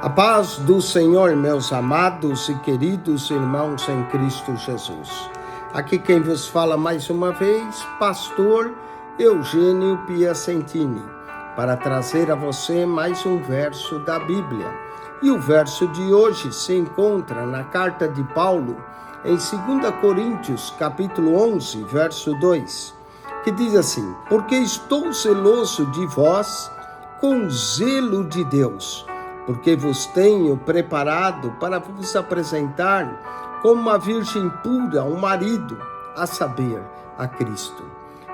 A paz do Senhor, meus amados e queridos irmãos em Cristo Jesus. Aqui quem vos fala mais uma vez, pastor Eugênio Piacentini, para trazer a você mais um verso da Bíblia. E o verso de hoje se encontra na carta de Paulo, em 2 Coríntios, capítulo 11, verso 2, que diz assim: porque estou zeloso de vós com zelo de Deus, porque vos tenho preparado para vos apresentar como uma virgem pura, um marido, a saber, a Cristo.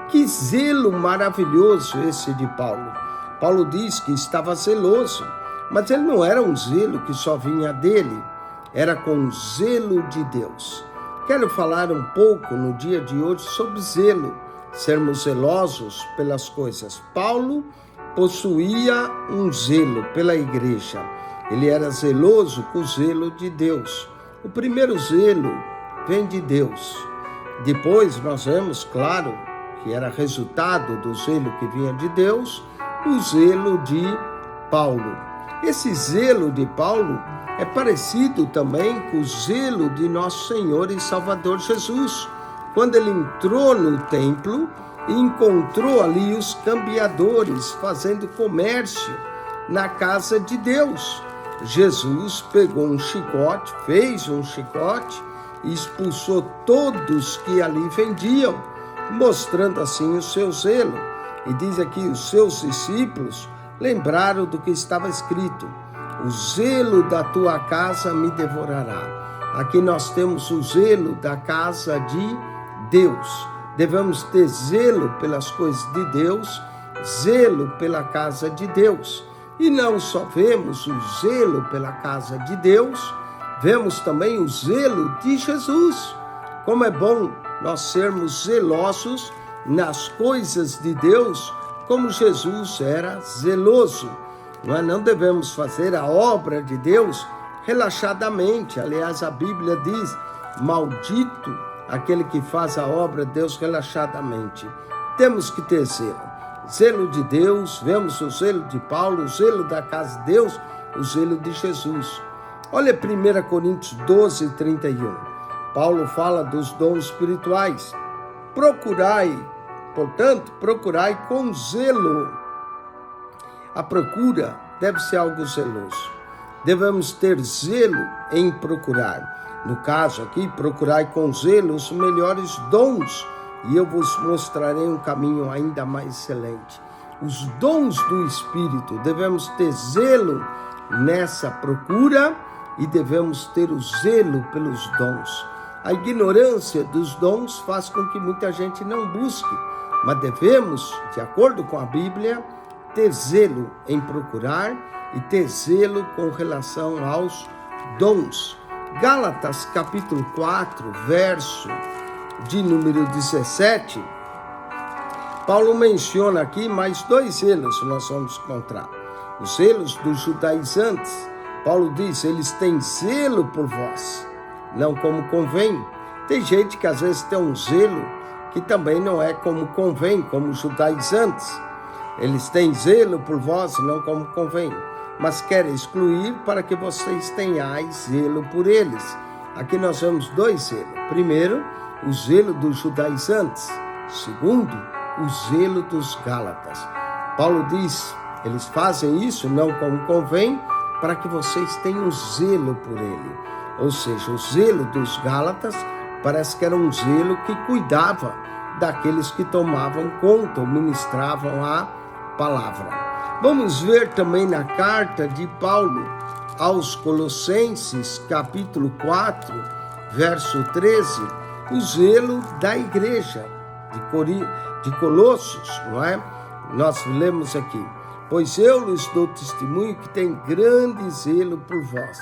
Que zelo maravilhoso esse de Paulo. Paulo diz que estava zeloso, mas ele não era um zelo que só vinha dele, era com zelo de Deus. Quero falar um pouco no dia de hoje sobre zelo, sermos zelosos pelas coisas. Paulo possuía um zelo pela igreja. Ele era zeloso com o zelo de Deus. O primeiro zelo vem de Deus. Depois nós vemos, claro, que era resultado do zelo que vinha de Deus, o zelo de Paulo. Esse zelo de Paulo é parecido também com o zelo de nosso Senhor e Salvador Jesus, quando ele entrou no templo e encontrou ali os cambiadores fazendo comércio na casa de Deus. Jesus pegou um chicote, fez um chicote e expulsou todos que ali vendiam, mostrando assim o seu zelo. E diz aqui, os seus discípulos lembraram do que estava escrito: o zelo da tua casa me devorará. Aqui nós temos o zelo da casa de Deus. Devemos ter zelo pelas coisas de Deus, zelo pela casa de Deus. E não só vemos o zelo pela casa de Deus, vemos também o zelo de Jesus. Como é bom nós sermos zelosos nas coisas de Deus, como Jesus era zeloso. Nós não devemos fazer a obra de Deus relaxadamente. Aliás, a Bíblia diz: maldito aquele que faz a obra de Deus relaxadamente. Temos que ter zelo. Zelo de Deus, vemos o zelo de Paulo, o zelo da casa de Deus, o zelo de Jesus. Olha 1 Coríntios 12, 31. Paulo fala dos dons espirituais. Procurai com zelo. A procura deve ser algo zeloso. Devemos ter zelo em procurar. No caso aqui, procurai com zelo os melhores dons, e eu vos mostrarei um caminho ainda mais excelente. Os dons do Espírito, devemos ter zelo nessa procura e devemos ter o zelo pelos dons. A ignorância dos dons faz com que muita gente não busque, mas devemos, de acordo com a Bíblia, ter zelo em procurar e ter zelo com relação aos dons. Gálatas capítulo 4, verso de número 17, Paulo menciona aqui mais dois zelos que nós vamos encontrar. Os zelos dos judaizantes. Paulo diz: eles têm zelo por vós, não como convém. Tem gente que às vezes tem um zelo que também não é como convém, como os judaizantes. Eles têm zelo por vós, não como convém, mas querem excluir para que vocês tenhais zelo por eles. Aqui nós vemos dois zelos. Primeiro, o zelo dos judaizantes. Segundo, o zelo dos gálatas. Paulo diz: eles fazem isso não como convém, para que vocês tenham zelo por ele. Ou seja, o zelo dos gálatas parece que era um zelo que cuidava daqueles que tomavam conta ou ministravam a palavra. Vamos ver também na carta de Paulo aos Colossenses, capítulo 4, verso 13, o zelo da igreja de Colossos, não é? Nós lemos aqui: pois eu lhes dou testemunho que tem grande zelo por vós.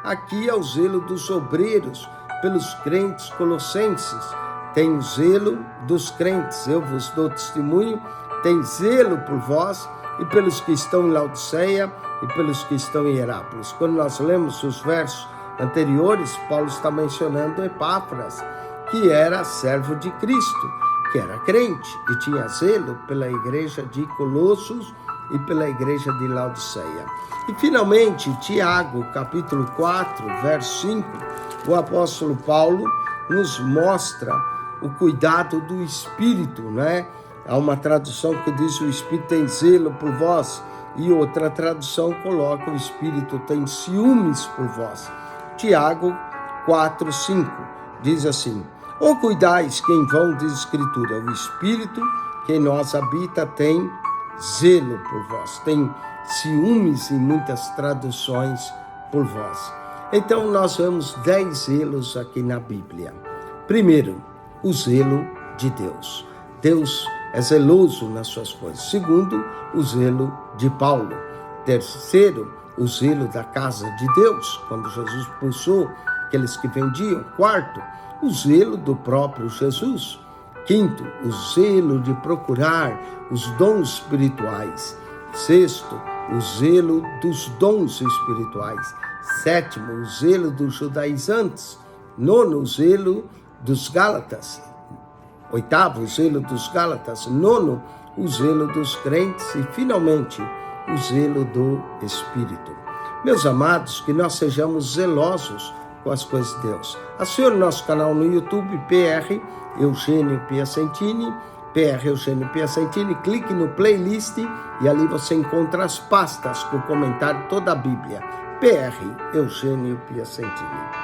Aqui é o zelo dos obreiros pelos crentes colossenses. Tem o zelo dos crentes. Eu vos dou testemunho, tem zelo por vós e pelos que estão em Laodiceia e pelos que estão em Hierápolis. Quando nós lemos os versos anteriores, Paulo está mencionando Epáfras, que era servo de Cristo, que era crente e tinha zelo pela igreja de Colossos e pela igreja de Laodiceia. E finalmente, Tiago, capítulo 4, verso 5, o apóstolo Paulo nos mostra o cuidado do Espírito, né? Há uma tradução que diz: o Espírito tem zelo por vós, e outra tradução coloca: o Espírito tem ciúmes por vós. Tiago 4, 5 diz assim: ou cuidais que em vão diz Escritura, o Espírito que em nós habita tem zelo por vós, tem ciúmes em muitas traduções por vós. Então nós vemos 10 zelos aqui na Bíblia. Primeiro, o zelo de Deus. Deus é zeloso nas suas coisas. Segundo, o zelo de Paulo. Terceiro, o zelo da casa de Deus, quando Jesus expulsou aqueles que vendiam. Quarto, o zelo do próprio Jesus. Quinto, o zelo de procurar os dons espirituais. Sexto, o zelo dos dons espirituais. Sétimo, o zelo dos judaizantes. Nono, o zelo dos gálatas. Oitavo, o zelo dos gálatas. Nono, o zelo dos crentes. E, finalmente, o zelo do Espírito. Meus amados, que nós sejamos zelosos com as coisas de Deus. Assine o nosso canal no YouTube, PR Eugênio Piacentini, PR Eugênio Piacentini, clique no playlist e ali você encontra as pastas com comentário toda a Bíblia. PR Eugênio Piacentini.